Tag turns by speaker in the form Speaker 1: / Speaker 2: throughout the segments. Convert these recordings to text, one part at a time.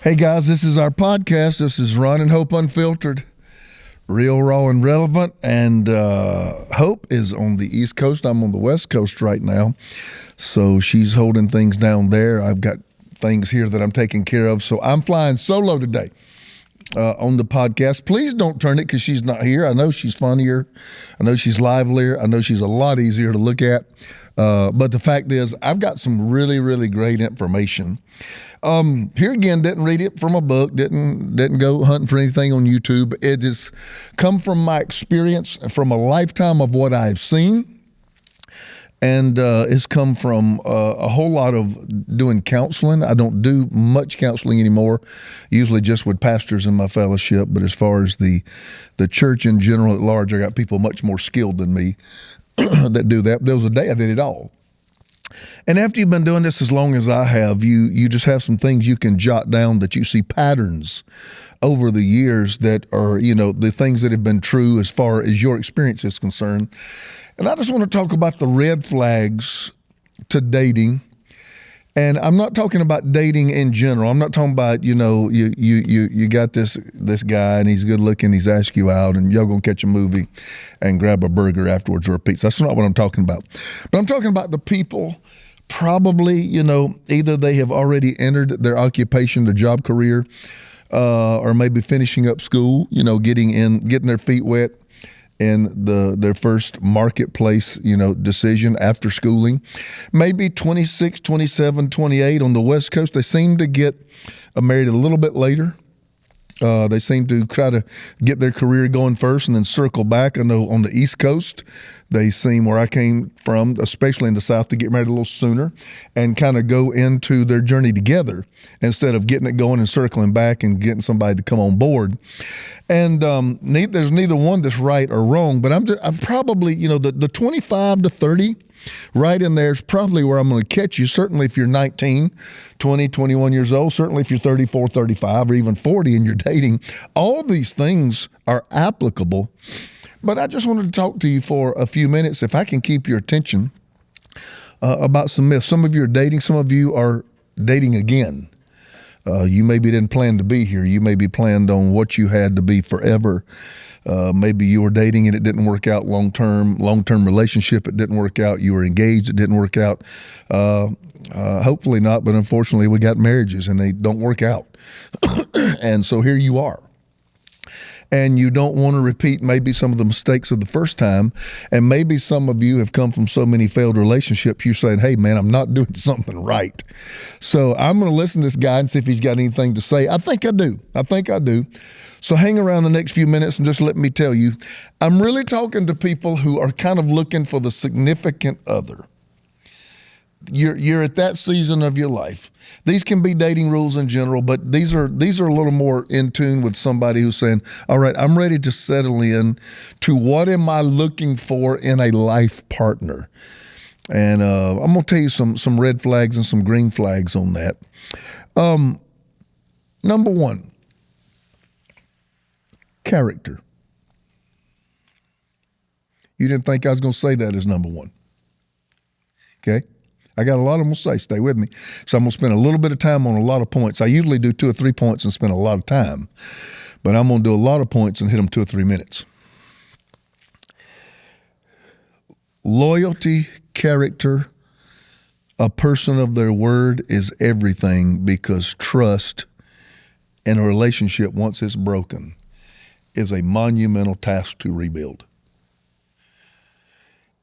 Speaker 1: Hey guys, this is our podcast. This is Ron and Hope Unfiltered. Real, raw, and relevant. And Hope is on the East Coast. I'm on the West Coast right now. So she's holding things down there. I've got things here that I'm taking care of. So I'm flying solo today on the podcast. Please don't turn it because she's not here. I know she's funnier. I know she's livelier. I know she's a lot easier to look at. But the fact is, I've got some really, really great information. Here again, didn't read it from a book, didn't go hunting for anything on YouTube. It has come from my experience, from a lifetime of what I've seen, and it's come from a whole lot of doing counseling. I don't do much counseling anymore, usually just with pastors in my fellowship. But as far as the church in general at large, I got people much more skilled than me that do that. There was a day I did it all. And after you've been doing this as long as I have, you just have some things you can jot down that you see patterns over the years that are, the things that have been true as far as your experience is concerned. And I just want to talk about the red flags to dating. And I'm not talking about dating in general. I'm not talking about, you got this guy and he's good looking, he's asked you out and y'all gonna catch a movie and grab a burger afterwards or a pizza. That's not what I'm talking about. But I'm talking about the people probably, either they have already entered their occupation, their job career, or maybe finishing up school, getting their feet wet in their first marketplace, decision after schooling. Maybe 26, 27, 28 on the West Coast. They seem to get married a little bit later. They seem to try to get their career going first and then circle back. I know on the East Coast, they seem, where I came from, especially in the South, to get married a little sooner and kind of go into their journey together instead of getting it going and circling back and getting somebody to come on board. And there's neither one that's right or wrong, but I'm probably, the 25 to 30, right in there is probably where I'm going to catch you. Certainly if you're 19, 20, 21 years old, certainly if you're 34, 35, or even 40 and you're dating, all these things are applicable. But I just wanted to talk to you for a few minutes, if I can keep your attention, about some myths. Some of you are dating, some of you are dating again. You maybe didn't plan to be here. You maybe planned on what you had to be forever. Maybe you were dating and it didn't work out long-term relationship. It didn't work out. You were engaged. It didn't work out. Hopefully not, but unfortunately we got marriages and they don't work out. And so here you are. And you don't want to repeat maybe some of the mistakes of the first time. And maybe some of you have come from so many failed relationships, you're saying, hey, man, I'm not doing something right. So I'm going to listen to this guy and see if he's got anything to say. I think I do. So hang around the next few minutes and just let me tell you, I'm really talking to people who are kind of looking for the significant other. You're at that season of your life. These can be dating rules in general, but these are a little more in tune with somebody who's saying, all right, I'm ready to settle in to what am I looking for in a life partner? And I'm going to tell you some red flags and some green flags on that. Number one, character. You didn't think I was going to say that as number one. Okay? I got a lot of them to say. Stay with me. So I'm going to spend a little bit of time on a lot of points. I usually do 2 or 3 points and spend a lot of time, but I'm going to do a lot of points and hit them 2 or 3 minutes. Loyalty, character, a person of their word is everything, because trust in a relationship, once it's broken, is a monumental task to rebuild.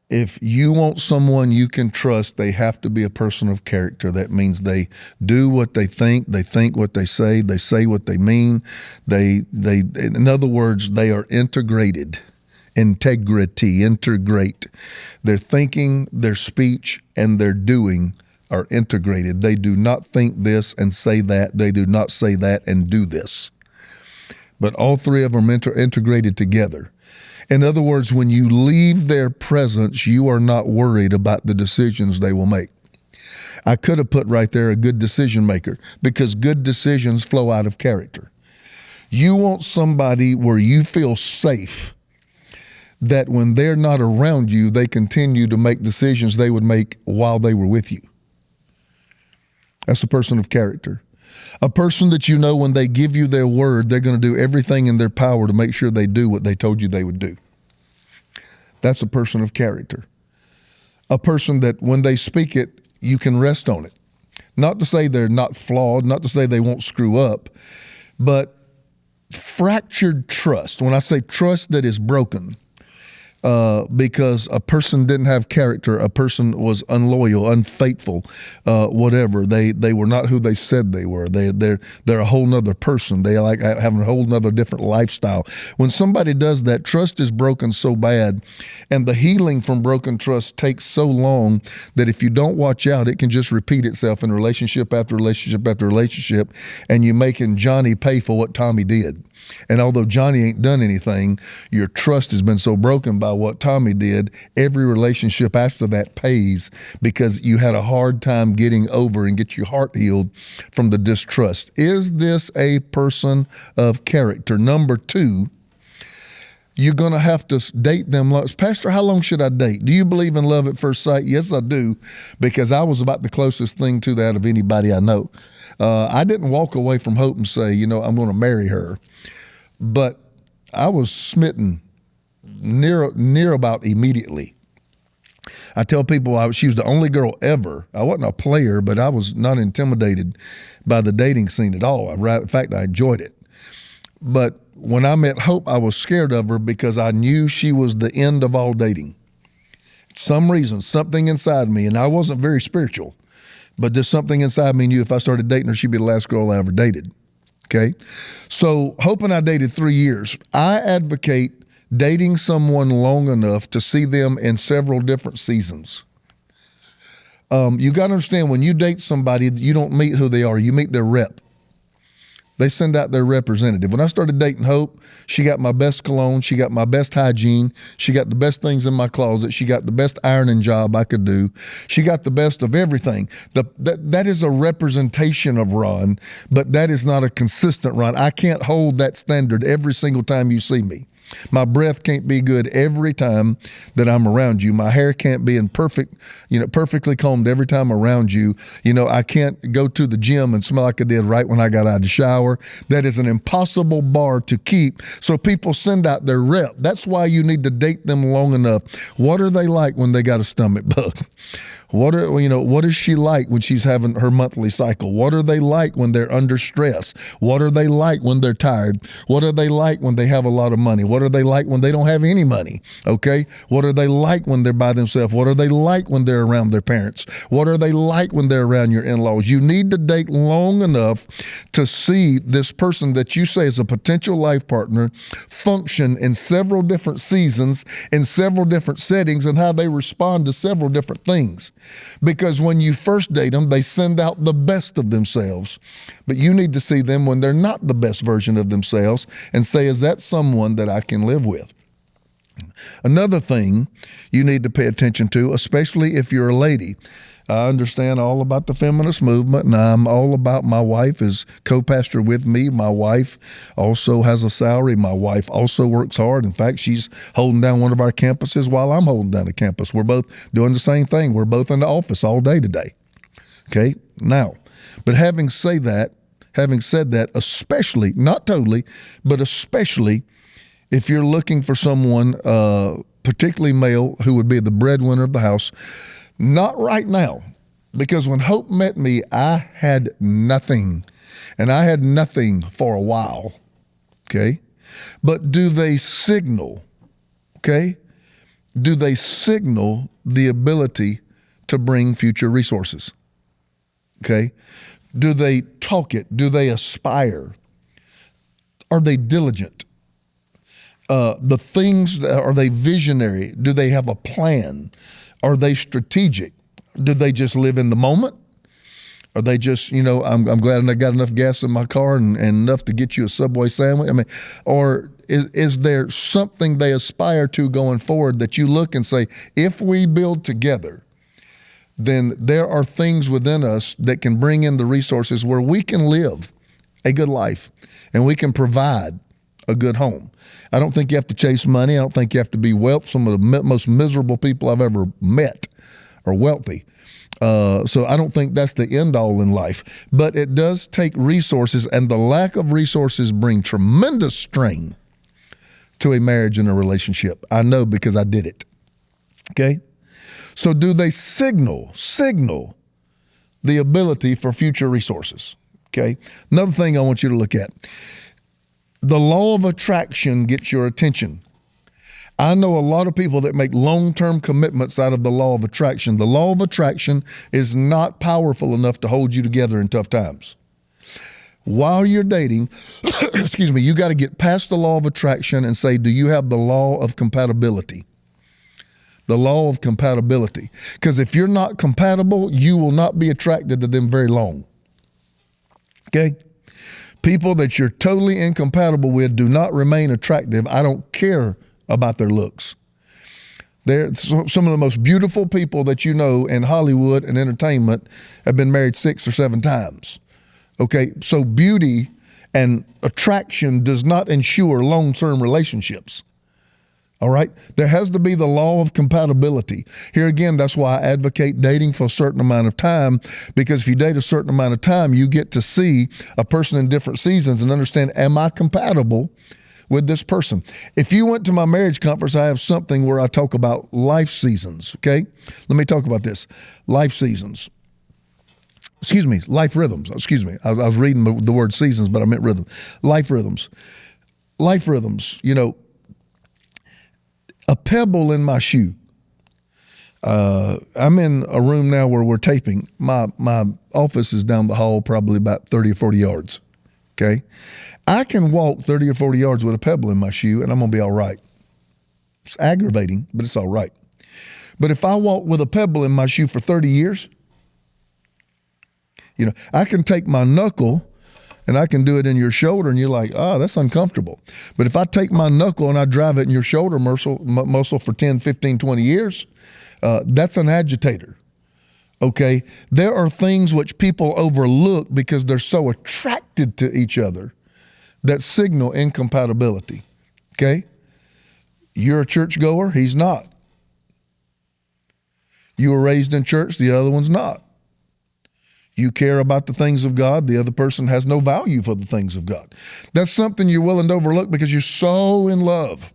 Speaker 1: If you want someone you can trust, they have to be a person of character. That means they do what they think what they say what they mean. In other words, they are integrated. Integrate. Their thinking, their speech, and their doing are integrated. They do not think this and say that. They do not say that and do this. But all three of them are integrated together. In other words, when you leave their presence, you are not worried about the decisions they will make. I could have put right there a good decision maker, because good decisions flow out of character. You want somebody where you feel safe, that when they're not around you, they continue to make decisions they would make while they were with you. That's a person of character. A person that you know when they give you their word, they're going to do everything in their power to make sure they do what they told you they would do. That's a person of character. A person that when they speak it, you can rest on it. Not to say they're not flawed, not to say they won't screw up, but fractured trust. When I say trust that is broken, because a person didn't have character, a person was unloyal, unfaithful, whatever. They were not who they said they were. They're a whole nother person. They like having a whole nother different lifestyle. When somebody does that, trust is broken so bad, and the healing from broken trust takes so long that if you don't watch out, it can just repeat itself in relationship after relationship after relationship, and you're making Johnny pay for what Tommy did. And although Johnny ain't done anything, your trust has been so broken by what Tommy did, every relationship after that pays because you had a hard time getting over and get your heart healed from the distrust. Is this a person of character? Number two, you're going to have to date them. Pastor, how long should I date? Do you believe in love at first sight? Yes, I do, because I was about the closest thing to that of anybody I know. I didn't walk away from hope and say, I'm going to marry her. But I was smitten near about immediately. I tell people she was the only girl ever. I wasn't a player, but I was not intimidated by the dating scene at all. In fact, I enjoyed it. But when I met Hope, I was scared of her because I knew she was the end of all dating. Some reason, something inside me, and I wasn't very spiritual, but there's something inside me knew if I started dating her, she'd be the last girl I ever dated. Okay. So Hope and I dated 3 years. I advocate dating someone long enough to see them in several different seasons. You got to understand, when you date somebody, you don't meet who they are. You meet their rep. They send out their representative. When I started dating Hope, she got my best cologne. She got my best hygiene. She got the best things in my closet. She got the best ironing job I could do. She got the best of everything. That is a representation of Ron, but that is not a consistent Ron. I can't hold that standard every single time you see me. My breath can't be good every time that I'm around you. My hair can't be perfectly combed every time around you. I can't go to the gym and smell like I did right when I got out of the shower. That is an impossible bar to keep. So people send out their rep. That's why you need to date them long enough. What are they like when they got a stomach bug? What is she like when she's having her monthly cycle? What are they like when they're under stress? What are they like when they're tired? What are they like when they have a lot of money? What are they like when they don't have any money? Okay. What are they like when they're by themselves? What are they like when they're around their parents? What are they like when they're around your in-laws? You need to date long enough to see this person that you say is a potential life partner function in several different seasons, in several different settings, and how they respond to several different things. Because when you first date them, they send out the best of themselves. But you need to see them when they're not the best version of themselves and say, is that someone that I can live with? Another thing you need to pay attention to, especially if you're a lady. I understand all about the feminist movement, and I'm all about my wife is co-pastor with me. My wife also has a salary. My wife also works hard. In fact, she's holding down one of our campuses while I'm holding down a campus. We're both doing the same thing. We're both in the office all day today. Okay? Now, but having said that, especially, not totally, but especially if you're looking for someone, particularly male, who would be the breadwinner of the house, not right now, because when Hope met me, I had nothing, and I had nothing for a while, okay? But do they signal, okay? Do they signal the ability to bring future resources, okay? Do they talk it? Do they aspire? Are they diligent? Are they visionary? Do they have a plan? Are they strategic? Do they just live in the moment? Are they just, I'm glad I got enough gas in my car and enough to get you a Subway sandwich? Or is there something they aspire to going forward that you look and say, if we build together, then there are things within us that can bring in the resources where we can live a good life and we can provide a good home. I don't think you have to chase money. I don't think you have to be wealthy. Some of the most miserable people I've ever met are wealthy. So I don't think that's the end all in life, but it does take resources, and the lack of resources bring tremendous strain to a marriage and a relationship. I know because I did it. Okay. So do they signal the ability for future resources? Okay. Another thing I want you to look at. The law of attraction gets your attention. I know a lot of people that make long-term commitments out of the law of attraction. The law of attraction is not powerful enough to hold you together in tough times. While you're dating, excuse me, you got to get past the law of attraction and say, do you have the law of compatibility? The law of compatibility. Because if you're not compatible, you will not be attracted to them very long. Okay? People that you're totally incompatible with do not remain attractive. I don't care about their looks. They're some of the most beautiful people that you know in Hollywood and entertainment have been married 6 or 7 times. Okay, so beauty and attraction does not ensure long-term relationships. All right, there has to be the law of compatibility. Here again, that's why I advocate dating for a certain amount of time, because if you date a certain amount of time, you get to see a person in different seasons and understand, am I compatible with this person? If you went to my marriage conference, I have something where I talk about life seasons, okay? Let me talk about this. Life seasons. Excuse me, life rhythms. Excuse me. I was reading the word seasons, but I meant rhythm. Life rhythms. Life rhythms, you know, a pebble in my shoe. I'm in a room now where we're taping. My office is down the hall, probably about 30 or 40 yards, okay? I can walk 30 or 40 yards with a pebble in my shoe and I'm going to be all right. It's aggravating, but it's all right. But if I walk with a pebble in my shoe for 30 years, you know, I can take my knuckle and I can do it in your shoulder and you're like, oh, that's uncomfortable. But if I take my knuckle and I drive it in your shoulder muscle for 10, 15, 20 years, that's an agitator. Okay? There are things which people overlook because they're so attracted to each other that signal incompatibility. Okay? You're a churchgoer, he's not. You were raised in church, the other one's not. You care about the things of God, the other person has no value for the things of God. That's something you're willing to overlook because you're so in love.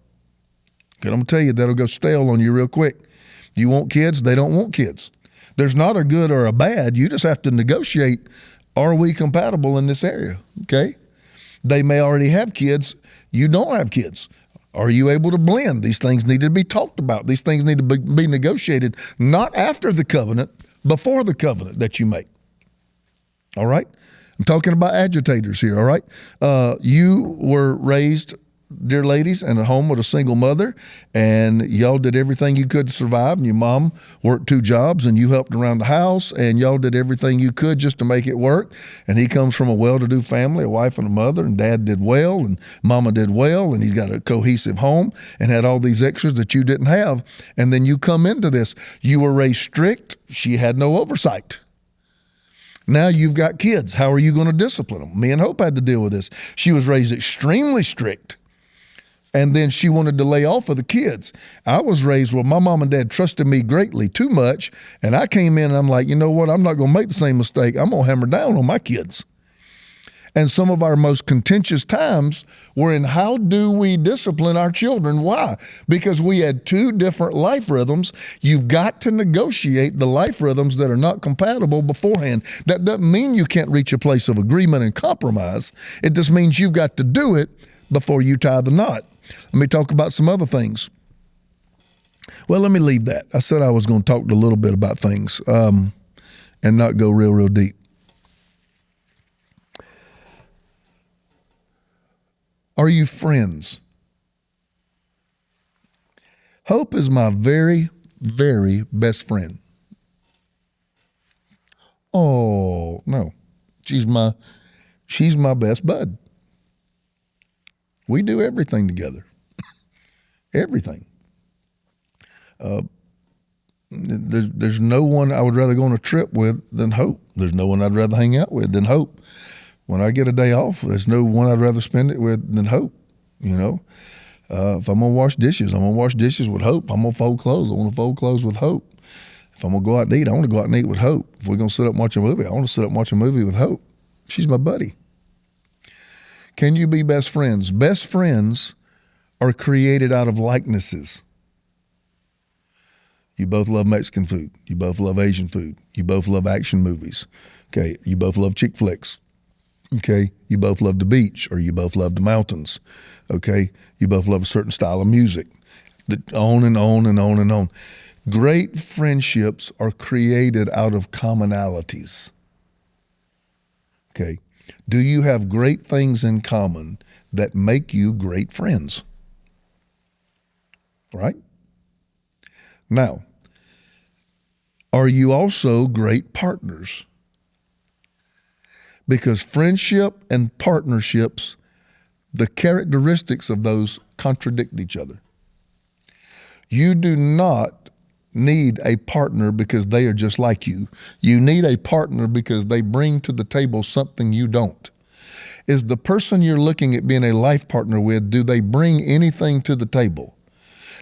Speaker 1: And I'm going to tell you, that'll go stale on you real quick. You want kids, they don't want kids. There's not a good or a bad. You just have to negotiate, are we compatible in this area? Okay? They may already have kids. You don't have kids. Are you able to blend? These things need to be talked about. These things need to be negotiated, not after the covenant, before the covenant that you make. All right? I'm talking about agitators here, all right? You were raised, dear ladies, in a home with a single mother, and y'all did everything you could to survive, and your mom worked 2 jobs, and you helped around the house, and y'all did everything you could just to make it work. And he comes from a well-to-do family, a wife and a mother, and dad did well, and mama did well, and he's got a cohesive home and had all these extras that you didn't have. And then you come into this. You were raised strict. She had no oversight. Now you've got kids. How are you going to discipline them? Me and Hope had to deal with this. She was raised extremely strict, and then she wanted to lay off of the kids. I was raised where my mom and dad trusted me greatly, too much, and I came in and I'm like, you know what? I'm not going to make the same mistake. I'm going to hammer down on my kids. And some of our most contentious times were in how do we discipline our children? Why? Because we had 2 different life rhythms. You've got to negotiate the life rhythms that are not compatible beforehand. That doesn't mean you can't reach a place of agreement and compromise. It just means you've got to do it before you tie the knot. Let me talk about some other things. Well, let me leave that. I said I was going to talk a little bit about things and not go real deep. Are you friends? Hope is my very, very best friend. Oh, no. She's my best bud. We do everything together. Everything. There's no one I would rather go on a trip with than Hope. There's no one I'd rather hang out with than Hope. When I get a day off, there's no one I'd rather spend it with than Hope, you know. If I'm going to wash dishes, I'm going to wash dishes with Hope. I'm going to fold clothes. I want to fold clothes with Hope. If I'm going to go out and eat, I want to go out and eat with Hope. If we're going to sit up and watch a movie, I want to sit up and watch a movie with Hope. She's my buddy. Can you be best friends? Best friends are created out of likenesses. You both love Mexican food. You both love Asian food. You both love action movies. Okay. You both love chick flicks. Okay. You both love the beach, or you both love the mountains. Okay. You both love a certain style of music. On and on and on and on. Great friendships are created out of commonalities. Okay. Do you have great things in common that make you great friends? Right? Now, are you also great partners? Because friendship and partnerships, the characteristics of those contradict each other. You do not need a partner because they are just like you. You need a partner because they bring to the table something you don't. Is the person you're looking at being a life partner with, do they bring anything to the table?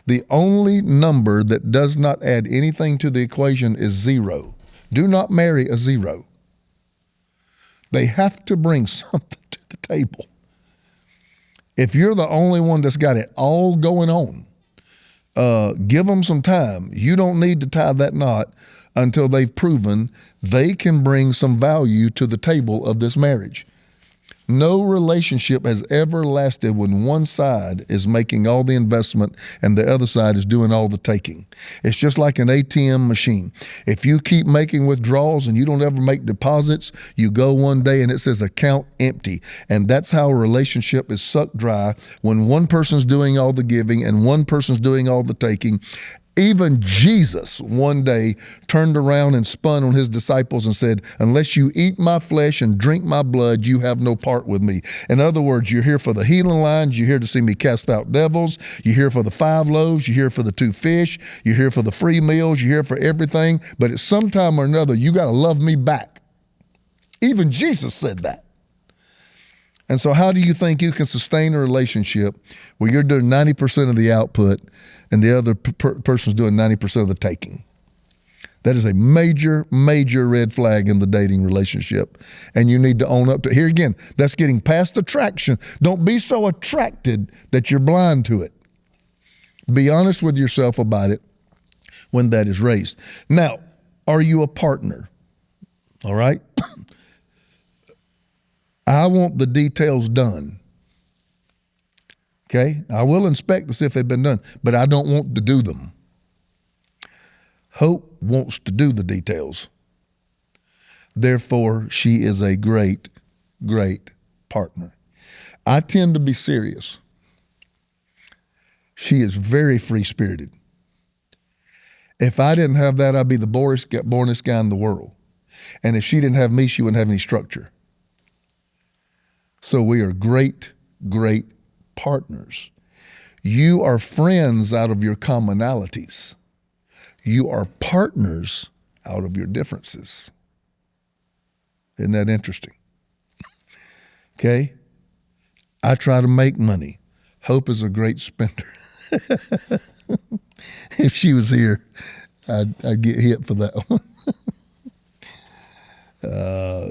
Speaker 1: The only number that does not add anything to the equation is 0. Do not marry a 0. They have to bring something to the table. If you're the only one that's got it all going on, give them some time. You don't need to tie that knot until they've proven they can bring some value to the table of this marriage. No relationship has ever lasted when one side is making all the investment and the other side is doing all the taking. It's just like an ATM machine. If you keep making withdrawals and you don't ever make deposits, you go one day and it says account empty. And that's how a relationship is sucked dry when one person's doing all the giving and one person's doing all the taking. Even Jesus one day turned around and spun on his disciples and said, unless you eat my flesh and drink my blood, you have no part with me. In other words, you're here for the healing lines. You're here to see me cast out devils. You're here for the 5 loaves. You're here for the 2 fish. You're here for the free meals. You're here for everything. But at some time or another, you got to love me back. Even Jesus said that. And so how do you think you can sustain a relationship where you're doing 90% of the output and the other person's doing 90% of the taking? That is a major, major red flag in the dating relationship. And you need to own up to it. Here again, that's getting past attraction. Don't be so attracted that you're blind to it. Be honest with yourself about it when that is raised. Now, are you a partner? All right? I want the details done. Okay? I will inspect to see if they've been done, but I don't want to do them. Hope wants to do the details. Therefore, she is a great, great partner. I tend to be serious. She is very free-spirited. If I didn't have that, I'd be the boringest guy in the world. And if she didn't have me, she wouldn't have any structure. So we are great, great partners. You are friends out of your commonalities. You are partners out of your differences. Isn't that interesting? Okay? I try to make money. Hope is a great spender. If she was here, I'd get hit for that one.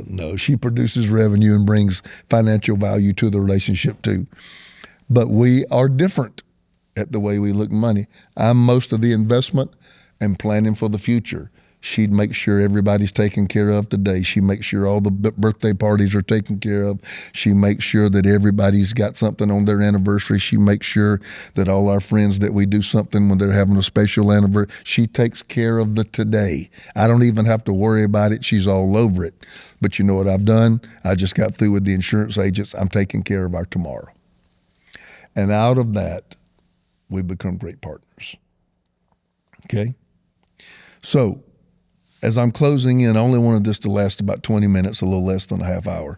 Speaker 1: No, she produces revenue and brings financial value to the relationship too. But we are different at the way we look at money. I'm most of the investment and planning for the future. She'd make sure everybody's taken care of today. She makes sure all the birthday parties are taken care of. She makes sure that everybody's got something on their anniversary. She makes sure that all our friends that we do something when they're having a special anniversary. She takes care of the today. I don't even have to worry about it. She's all over it. But you know what I've done? I just got through with the insurance agents. I'm taking care of our tomorrow. And out of that, we become great partners. Okay? So, as I'm closing in, I only wanted this to last about 20 minutes, a little less than a half hour.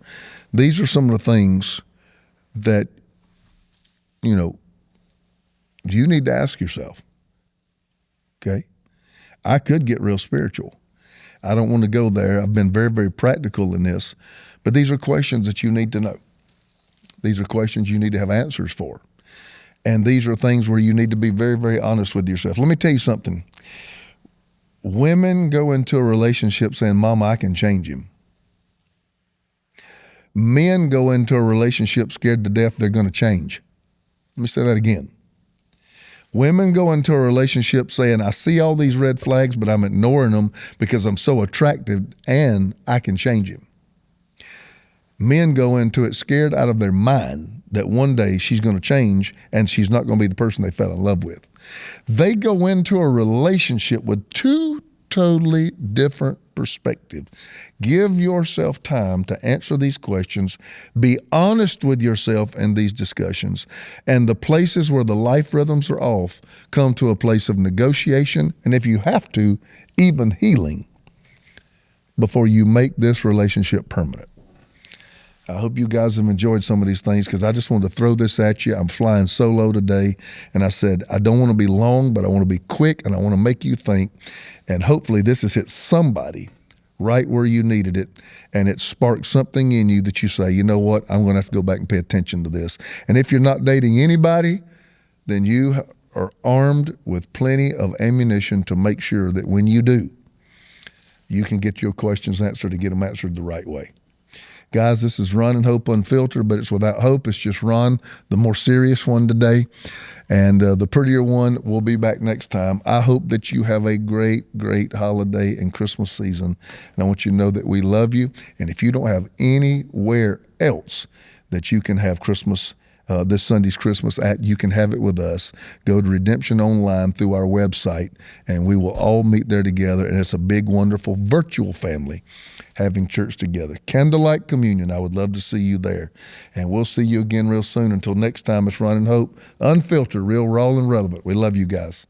Speaker 1: These are some of the things that, you need to ask yourself. Okay? I could get real spiritual. I don't want to go there. I've been very, very practical in this. But these are questions that you need to know. These are questions you need to have answers for. And these are things where you need to be very, very honest with yourself. Let me tell you something. Women go into a relationship saying, Mama, I can change him. Men go into a relationship scared to death they're going to change. Let me say that again. Women go into a relationship saying, I see all these red flags, but I'm ignoring them because I'm so attractive and I can change him. Men go into it scared out of their mind that one day she's going to change and she's not going to be the person they fell in love with. They go into a relationship with two totally different perspectives. Give yourself time to answer these questions. Be honest with yourself in these discussions. And the places where the life rhythms are off, come to a place of negotiation, and if you have to, even healing, before you make this relationship permanent. I hope you guys have enjoyed some of these things, because I just wanted to throw this at you. I'm flying solo today, and I said I don't want to be long, but I want to be quick, and I want to make you think, and hopefully this has hit somebody right where you needed it, and it sparked something in you that you say, you know what, I'm going to have to go back and pay attention to this. And if you're not dating anybody, then you are armed with plenty of ammunition to make sure that when you do, you can get your questions answered and get them answered the right way. Guys, this is Ron and Hope Unfiltered, but it's without hope. It's just Ron, the more serious one today. And the prettier one will be back next time. I hope that you have a great, great holiday and Christmas season. And I want you to know that we love you. And if you don't have anywhere else that you can have Christmas, this Sunday's Christmas at, you can have it with us. Go to Redemption Online through our website, and we will all meet there together. And it's a big, wonderful virtual family having church together. Candlelight communion. I would love to see you there. And we'll see you again real soon. Until next time, it's Ron and Hope Unfiltered, real, raw, and relevant. We love you guys.